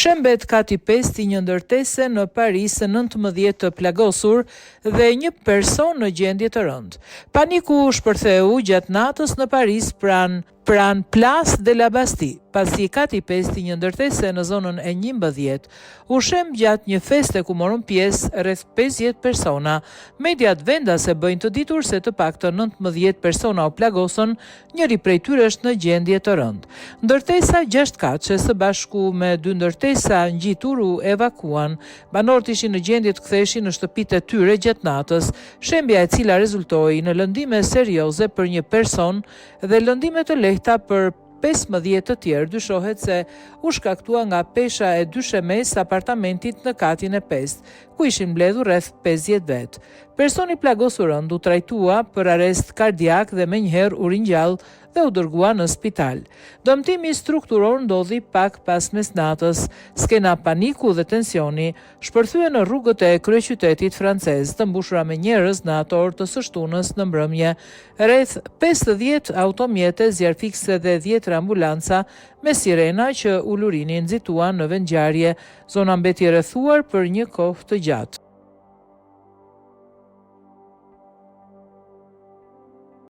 Shembet kati 5 një ndërtese në Paris 19 të plagosur dhe një person në gjendje të rëndë. Paniku shpërtheu gjatë natës në Paris pranë Place de la Bastille, pasi kati 5 një ndërtese në zonën e 11 u shem gjatë një feste ku morën pjesë rreth 50 persona. Mediat vendase bëjnë të ditur se të paktën 19 persona u plagosën, njëri prej tyre është në gjendje të rëndë. Ndërtesa 6 katëshe së bashku me 2 ndërtesa ngjitur u evakuan. Banorët ishin në gjendje të ktheheshin në shtëpitë e tyre gjatë natës, shembja e cila rezultoi në lëndime serioze për një person dhe lëndime të lehta për 15 të tjerë. Dyshohet se u shkaktua nga pesha e dyshemes apartamentit në katin e 5, ku ishin mbledhur rreth 50 vetë. Personi plagosur rënd u trajtua për arrest kardiak dhe menjëherë u ringjall dhe u dërgua në spital. Dëmtimi strukturor ndodhi pak pas mesnatës. Skena paniku dhe tensioni shpërthye në rrugët e kryeqytetit francez, të mbushura me njerëz në atë orë të së shtunës në mbrëmje. Rreth 50 automjete, zjarfikse dhe 10 ambulanca me sirena që ulurinin nxituan në vendngjarje. Zona mbeti e rrethuar për një kohë të gjatë.